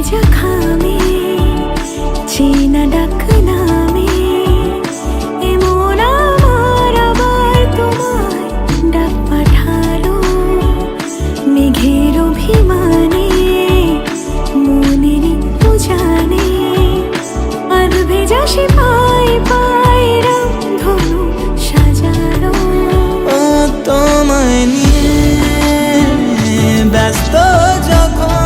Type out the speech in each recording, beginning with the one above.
ভেজা খামে চেনা ডাক নামে এমন আমার আবার তোমায় ডাক পাঠালো মেঘের অভিমানে মনের উজানে আধ ভেজা সে পায়ে পায়ে রামধনু সাজালো। তোমায় নিয়ে ব্যস্ত যখন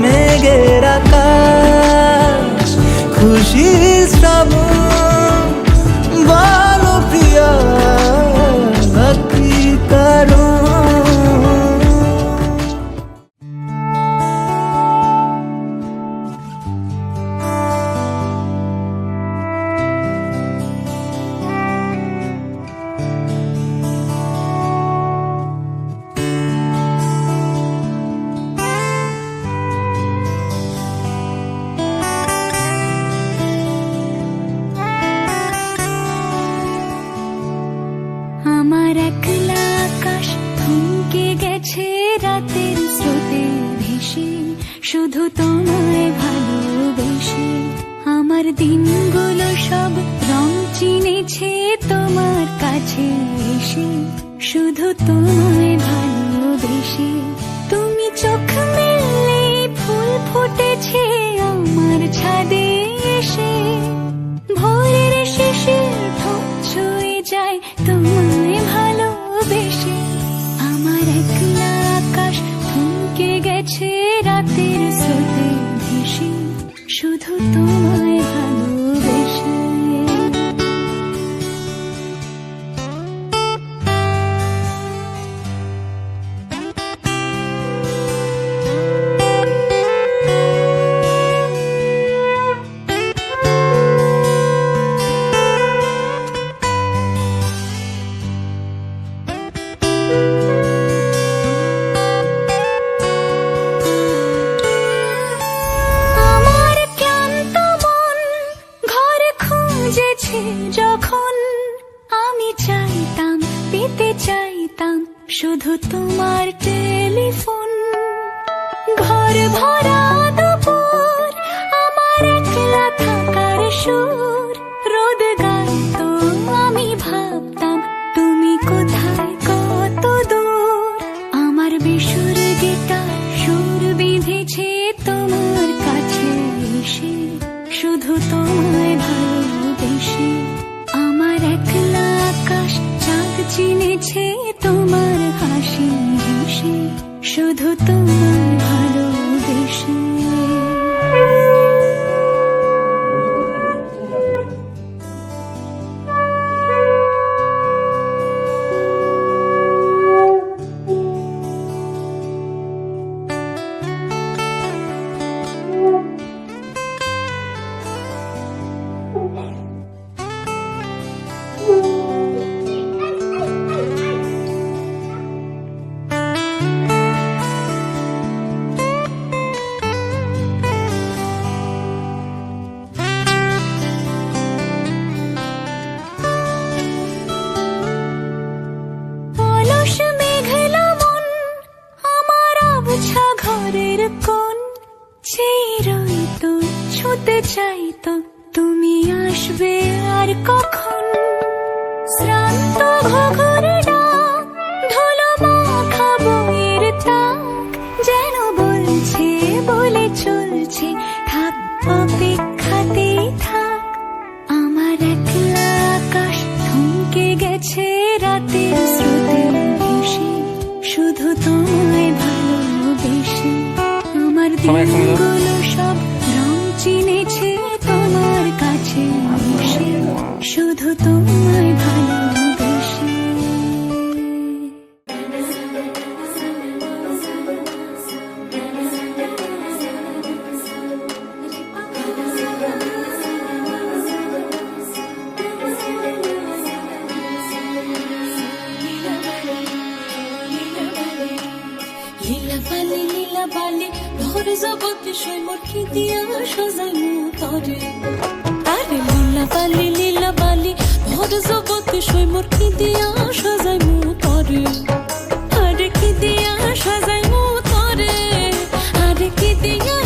মেঘের আকাশ খুশি শ্রাবণ বলো প্রিয়া কি কারণ। আমার একলা আকাশ থমকে গেছে রাতের স্রোতে ভেসে শুধু তোমায় ভালোবেসে। আমার দিনগুলো সব রং চিনেছে তোমার কাছে এসে শুধু তোমায় ভালোবেসে। তুমি চোখ মেললে ফুল ফুটেছে আমার ছাদে এসে ভোরের শেষের ঠোঁট ছুঁয়ে যায় তোমায় ভালোবেসে। আমার একলা আকাশ থমকে গেছে রাতের স্রোতে ভেসে শুধু তোমায় ভালোবেসে। আমার ক্লান্ত মন ঘরে খুঁজেছে যখন আমি চাইতাম পেতে চাইতাম শুধু তোমার টেলিফোন। ঘর ভরা দুপুর আমার একলা থাকার সুর রোদ গাইতো আমি ভাবতাম তুমি কোথায় কত দূর। আমার বেসুর গিটার সুর বিঁধেছে তোমার কাছে এসে শুধু তোমায় ভালোবেসে। আমার একলা আকাশ চাঁদ চিনেছে তোমার হাসি হেসে শুধু তোমায় ভালোবেসে। অলস মেঘলা মন আমার আবছা ঘরের কোণ চেয়ে রইতো ছুঁতে চাইতো তুমি আসবে আর কখন। শ্রান্ত ঘুঘুর ডাক ধুলো মাখা বইয়ের তাক যেন বলছে বলে চলছে থাক অপেক্ষাতেই থাক। আমার একলা আকাশ থমকে গেছে রাতের স্রোতে ভেসে শুধু তোমায় ভালোবেসে। আমার দিনগুলো সব রং চিনেছে তোমার কাছে এসে শুধু তোমায় ভালোবেসে। লীলা বালি লীলা বালি ভোর জগতে সৈমর কি দিয়া সাজাইমু তরে। আরে লীলা বালি ভোর জগতে সৈমর কি দিয়া সাজাইমু তরে। আরে কি দিয়া সাজাইমু তরে, আরে কি দিয়া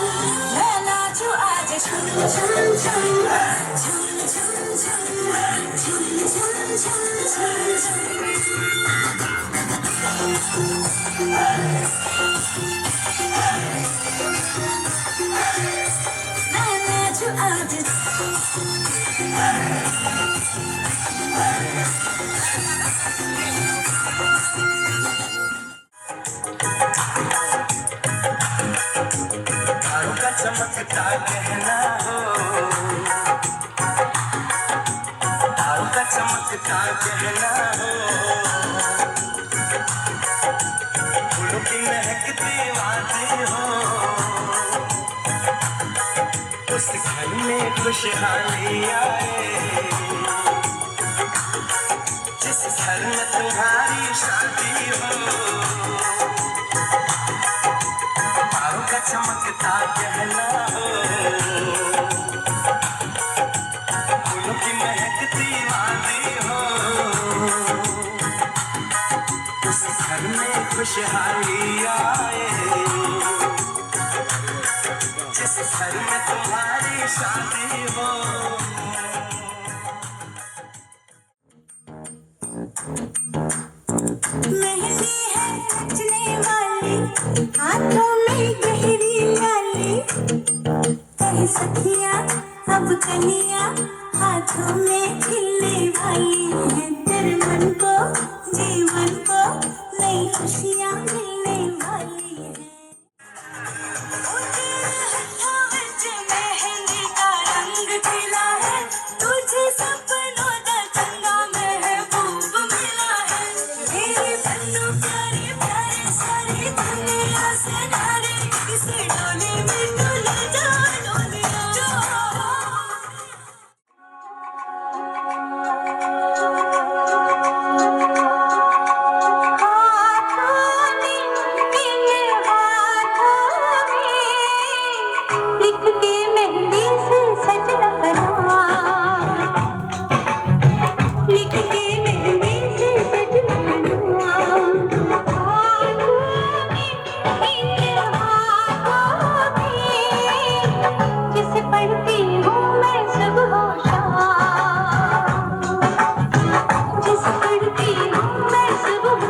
मैं नाचूं आज छम छम छम छम छम छम छम छम छम छम मैं नाचूं आज तारों का चमकता कहना हो, तारों का चमकता कहना हो, फूलों की महकती बातें हो, उस घर में खुशहाली आए, जिस घर में तुम्हारी शादी हो, तारों का चमकता कहना हो, फूलों की महकती वादी हो, उस घर में खुशहाली आए, जिस घर में तुम्हारी शादी हो। मेहंदी है रचने वाली, हाथों में गहरी लाली, कह सखिया अब कलिया हाथों में खिलने वाली है, तेरे मन को जीवन को नई खुशियाँ मिलने वाली है। मेहंदी का रंग खिला है, तुझे सपनों का चंगा महबूब मिला है, मेरे बन्नू प्यारे प्यारे सारी दुनिया से नारे, इसे डोले में डोले जा डोले जा। लिख के मेहंदी से सजना बना, लिख के मेहंदी से सजना बना, जिसे पढ़ती हूँ मैं सुबह शाम, जिसे पढ़ती हूँ मैं सुबह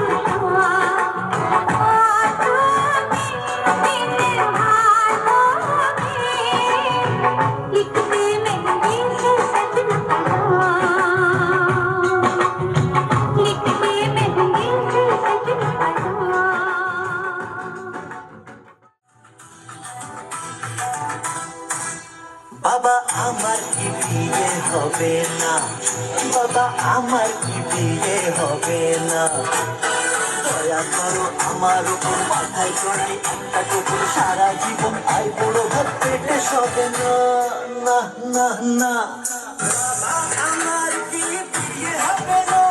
लिखते मेहंदी से सजना बना, लिखते मेहंदी से सजना बना। বাবা আমার কি বিয়ে হবে না, বাবা আমার কি বিয়ে হবে না, দয়া করো আমার উপর, মাথায় চড়াই একটা কুকুর, সারা জীবন আয় বড় ভাত পেটে সবে না, না না না। বাবা আমার কি বিয়ে হবে না,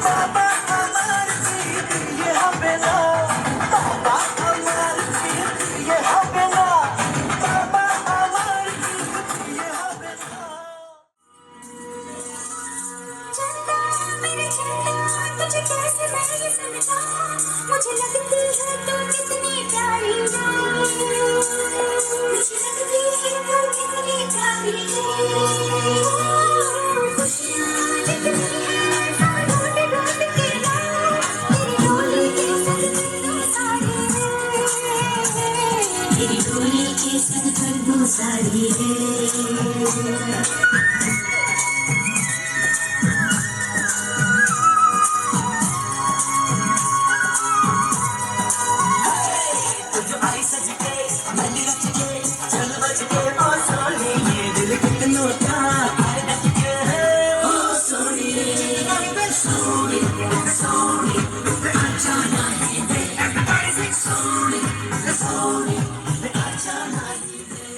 বাবা আমার কি বিয়ে হবে না, বাবা আমার কি বিয়ে হবে না, বাবা আমার কি বিয়ে হবে না। चंदा मेरे चंदा तुझे कैसे मैं ये समझाऊं, मुझे लगती है तू कितनी प्यारी है, मुझे लगती है तू कितनी प्यारी है, खुशियाँ जितनी हैं ढूंढ ढूंढ के लाऊं, तेरी डोली के संग तू सारी है, तेरी डोली के संग तू सारी है। तुझे आई सज के मेहंदी रच के चल बज के ओ सोनी, ये दिल कितनों का आए रच के है ओ सोनी, सोनी सोनी अच्छा नहीं दे, everybody sing सोनी सोनी अच्छा नहीं दे।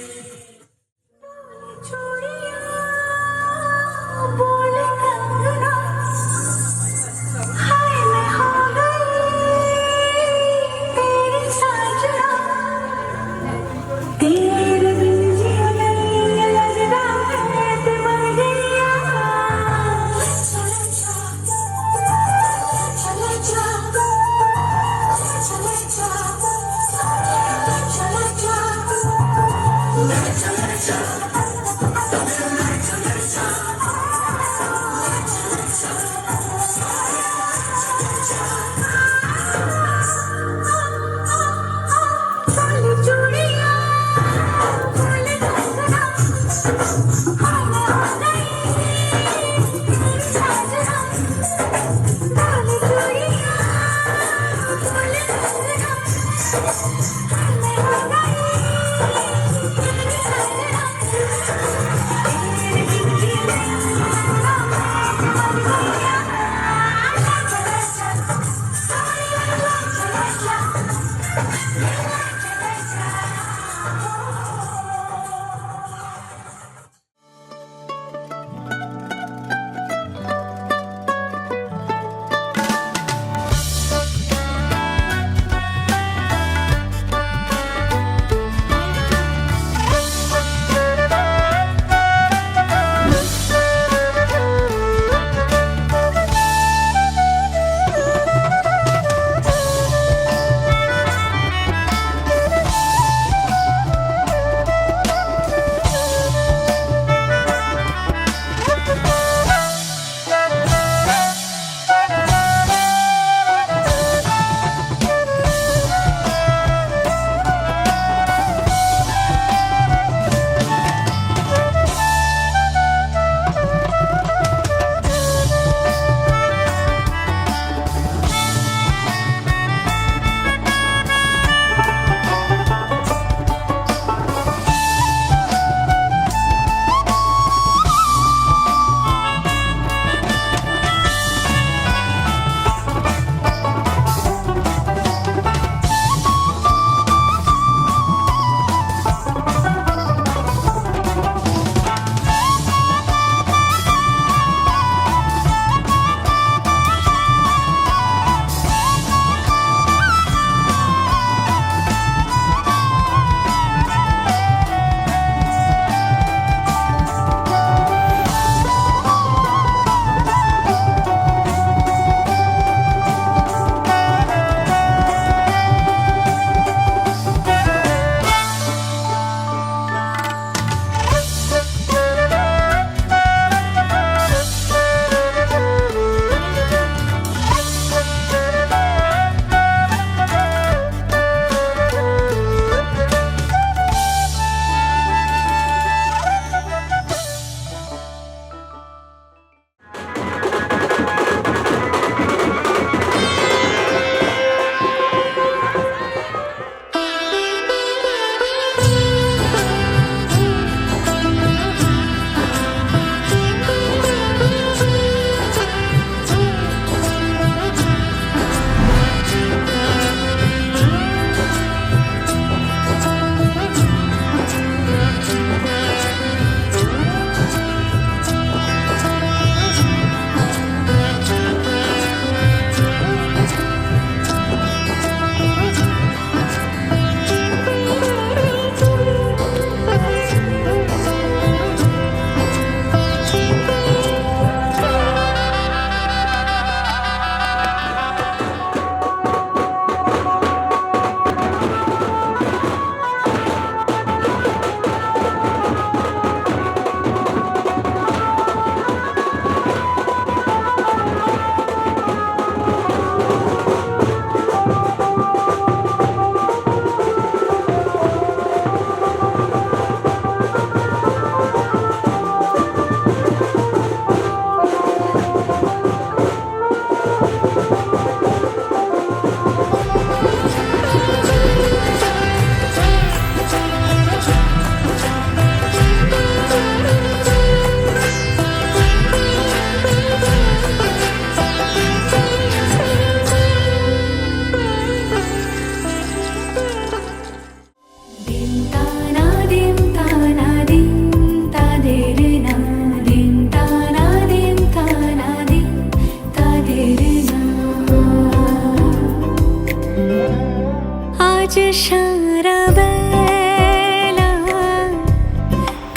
সারা বেলা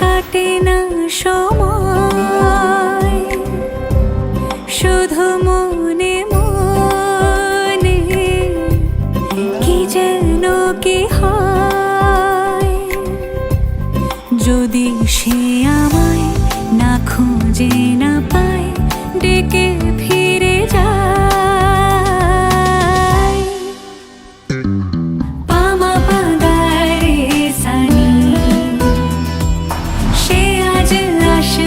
কাটে না সময়, শুধু মনে মনে কি যেন কি হয়। যদি সে আমায় না খুঁজে না পায়, ডেকে ফিরে যায়। পামা পাগারে সানি, সে আজ আসে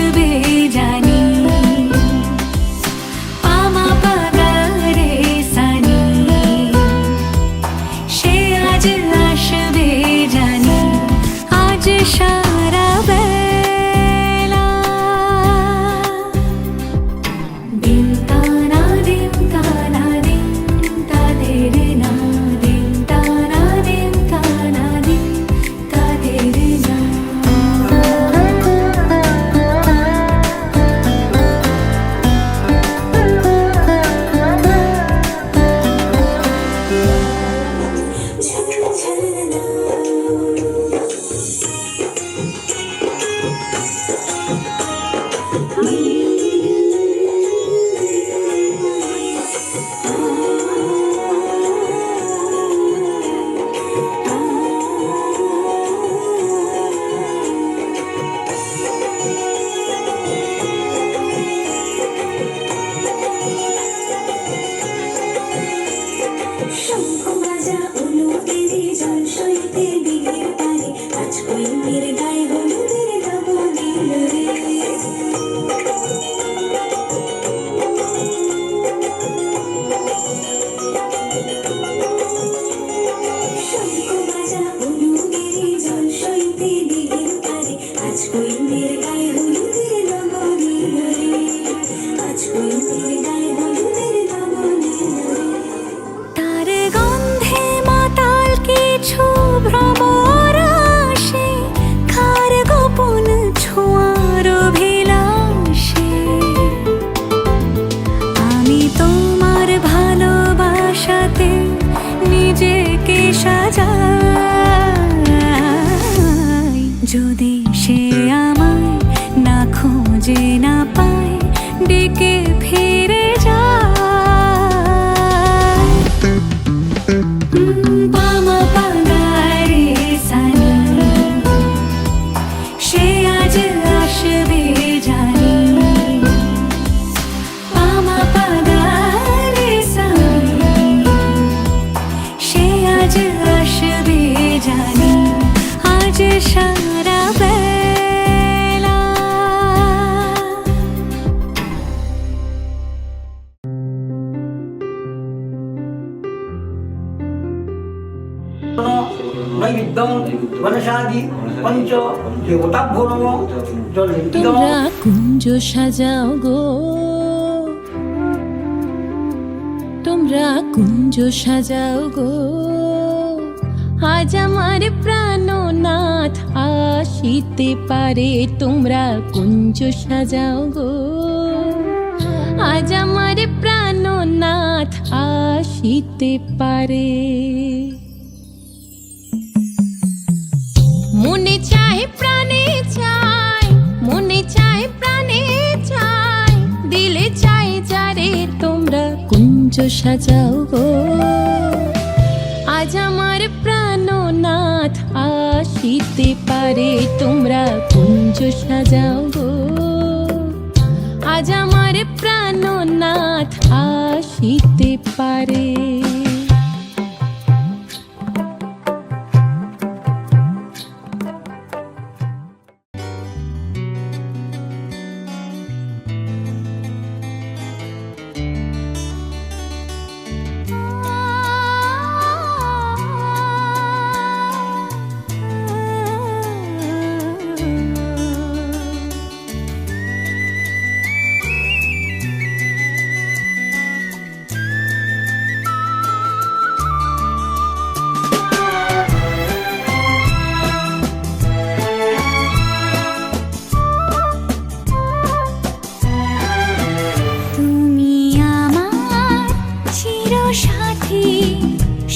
নৈবেদ্যং গণেশাদি পঞ্চ দেবতাভ্যো নমঃ জল তোমরা কুঞ্জ সাজাও গো, তোমরা কুঞ্জ সাজাও গো, আজ আমার প্রাণনাথ আসিতে পারে। তোমরা কুঞ্জ সাজাও গো, আজ আমার প্রাণনাথ আসিতে পারে। মনে চায় প্রাণে চায়, মনে চায় প্রাণে চায়, দিলে চায় যারে। তোমরা কুঞ্জ সাজাও গো, আজ আমার প্রাণনাথ আসিতে পারে। তোমরা কুঞ্জ সাজাও গো, আজ আমার প্রাণনাথ আসিতে পারে।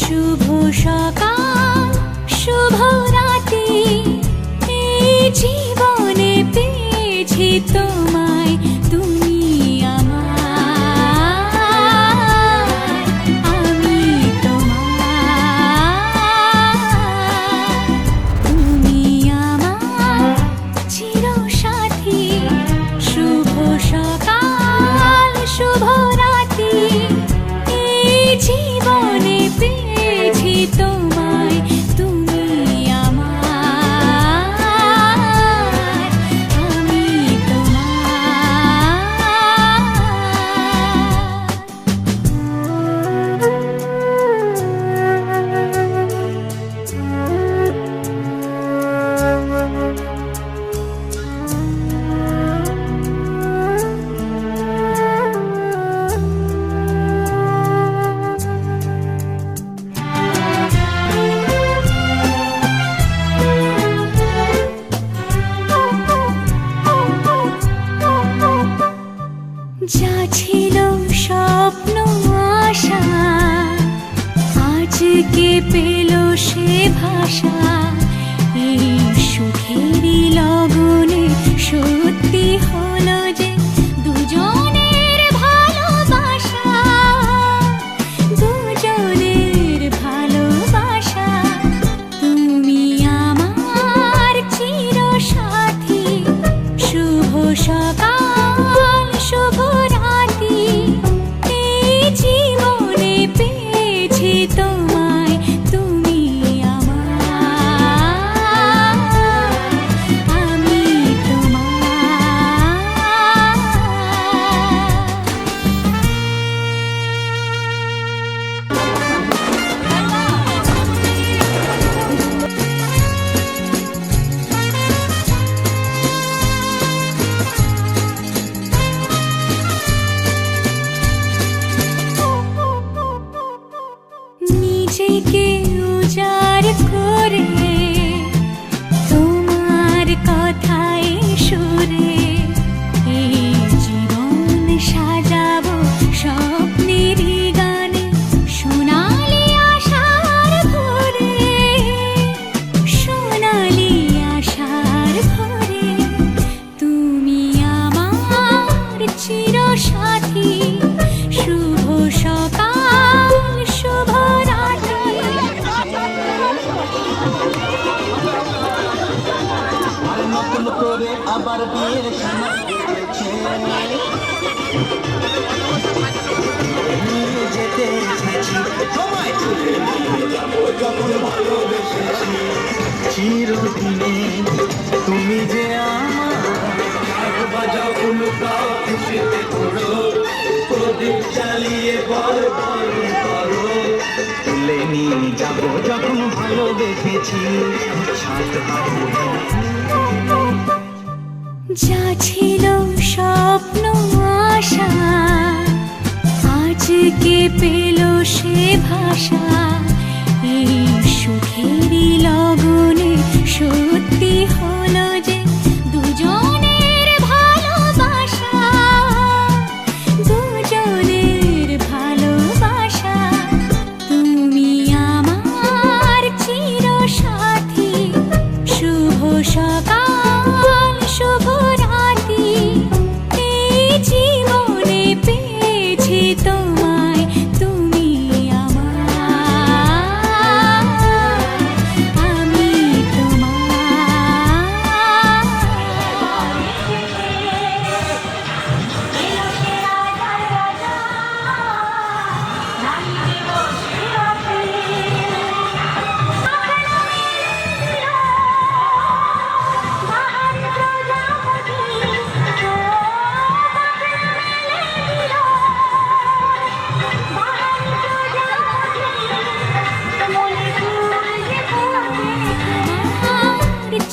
শুভ সকাল শুভ রাতি, এই জীবনে পেয়েছি তোমায়, তুমি আমার, আমি তোমার। তুমি আমার চিরসাথী, শুভ সকাল শুভ রাতি, এই জীবনে পেয়েছি তোমায়, তুমি আমার, আমি যা ছিল স্বপ্ন আশা, আজকে পেল সে ভাষা। এই সুখেরই লগনে সত্যি হলো যে দুজনের ভালোবাসা, দুজনের ভালোবাসা। তুমি আমার চিরসাথী, শুভ সকাল শুভ রাতি, এই জীবনে পেয়েছি তোমায়, তুমি আমার, আমি নিজেকে উজাড় করে তোমার কথায় সুরে, এই জীবন সাজাবো স্বপ্নেরই গানে, সোনালি আশার ভোরে, সোনালি আশার ভোরে। তুমি আমার চিরসাথী, শুভ সকাল শুভ রাতি। নতুন করে আবার বিয়ের সময় এসেছে, নিয়ে যেতে এসেছি তোমায়, চলে নিয়ে যাবো যখন ভালোবেসেছি। চিরদিনে তুমি যে আমার, বাজাও উলুকাও খুশিতে করো, প্রদীপ জ্বালিয়ে বল বল করো, তুলে নিয়ে যাবো যখন ভালোবেসেছি সাতবার যা ছিল স্বপ্ন আশা আজকে পেল সে ভাষা এই সুখেরই লগনে সত্যি হলো যে দুজনের ভালোবাসা দুজনের ভালোবাসা তুমি আমার চিরসাথী শুভ সকাল শুভ রাতি এই জীবনে পেয়েছি তোমায় তুমি আমার আমি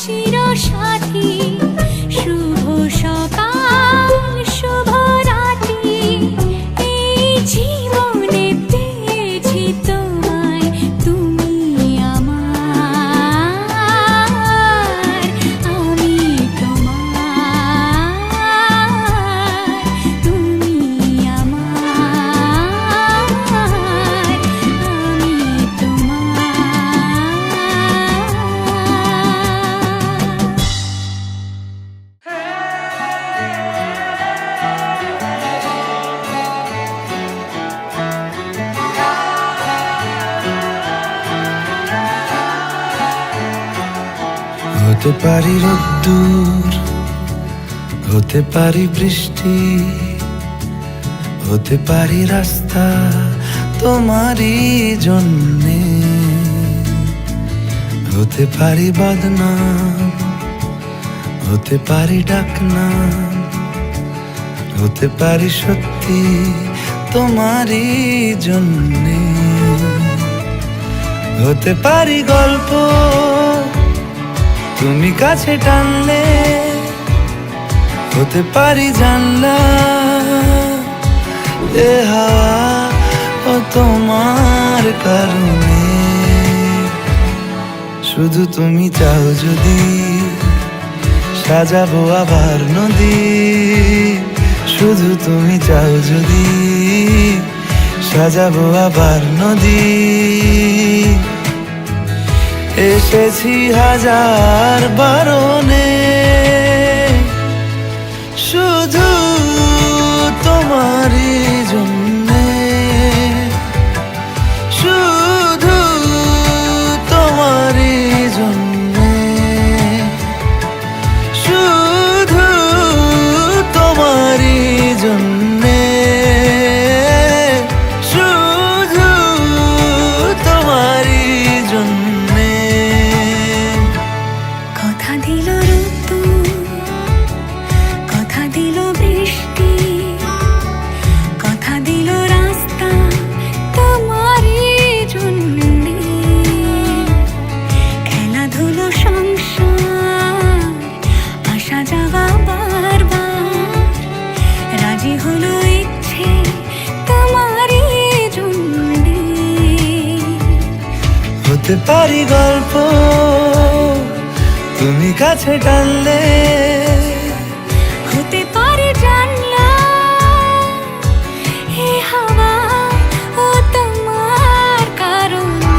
চিরসাথী শুভ সকাল শুভ রাতি এই জীবনে পেয়েছি তোমায় তুমি আমার আমি তোমার তুমি আমার আমি হতে পারি রোদ্দুর হতে পারি বৃষ্টি হতে পারি রাস্তা তোমারই জন্যে হতে পারি বদনাম হতে পারি ডাকনাম হতে পারি সত্যি তোমারই জন্যে হতে পারি গল্প তুমি কাছে টানলে হতে পারি জানলা এ হাওয়া ও তোমার কারণে শুধু তুমি চাও যদি সাজাবো আবার নদী শুধু তুমি চাও যদি সাজাবো আবার নদী এসেছি হাজার বারণে শুধু তোমারই জন্যে শুধু তোমারই জন্যে শুধু তোমারই জন্যে শুধু তোমারই জন্যে কথা দিল ঋতু কথা দিল বৃষ্টি কথা দিল রাস্তা তোমারই জন্যে খেলাধুলো সংসার আসা যাওয়া বারবার রাজি হলো ইচ্ছে তোমারই জন্যে হতে পারি গল্প তুমি কাছে টানলে হতে পারে জানলা হে হাওয়া ও তোমার কারণে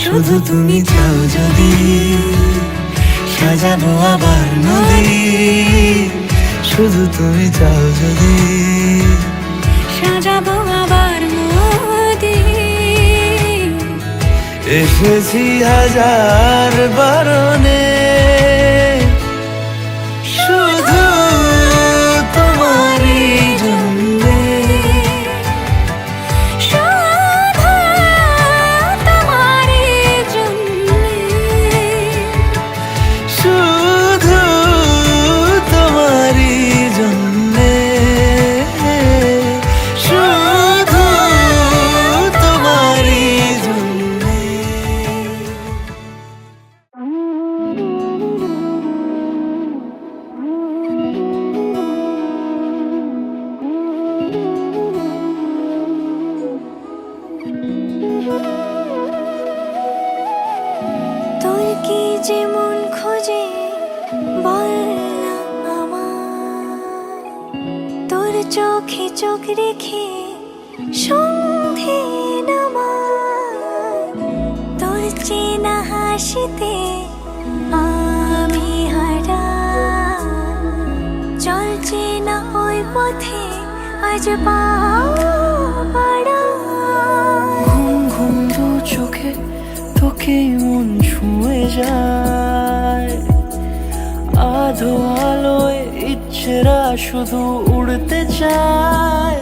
শুধু তুমি চাও যদি সাজাবো আবার নদী শুধু তুমি চাও যদি সাজাবো আবার নদী এসেছি হাজার বারণে শুধু তোমারই জন্যে শুধু তোমারই জন্যে শুধু তোমারই জন্যে শুধু তোমারই জন্যে তোর কি যে মন খোঁজে বল না আমার, তোর চোখে চোখ রেখে সন্ধে নামার, তোর চেনা হাসিতে আমি হারা, চল চেনা ওই পথে আজ পাড়া। ঘুম ঘুম দু চোখে তোকে মন ছুঁয়ে যায়, আধো আলোয় ইচ্ছেরা শুধু উড়তে চায়।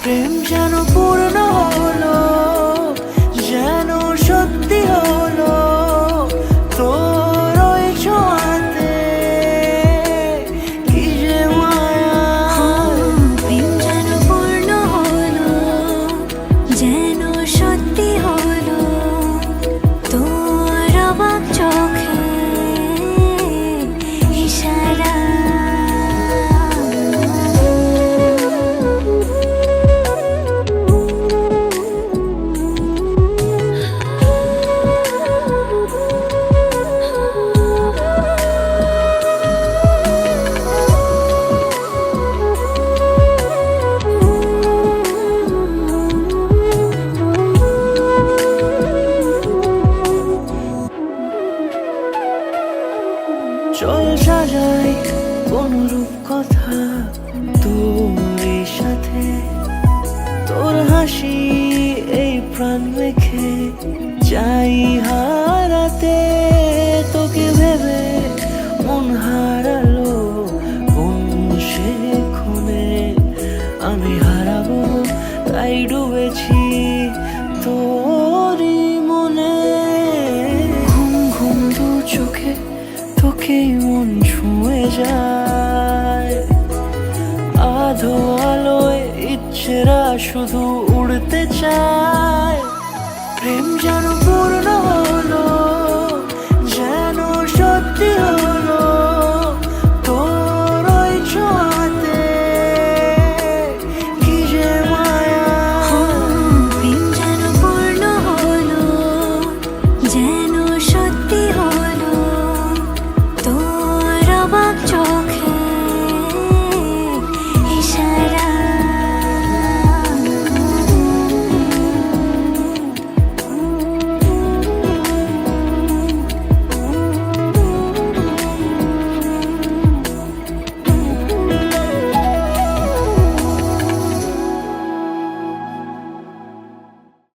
প্রেম যেন পূর্ণ হলো, যেন সত্যি হলো তোর ওই ছোঁয়াতে, কি যে মায়া। প্রেম যেন পূর্ণ হলো, যেন সত্যি হলো তোর অবাক চোখে ইশারা। চল সাজাই কোন রূপ কথা তোর সাথে, তোর হাসি এই প্রাণ মেখে চাই হারাতে। তোকে ভেবে মন হারালো কোন সে ক্ষণে, আমি হারাবো তাই ডুবেছি তোরই মনে। ঘুম ঘুম দু চোখে তোকে মন ছুঁয়ে যায়, আধো আলোয় ইচ্ছেরা শুধু উড়তে চায়। প্রেম যেন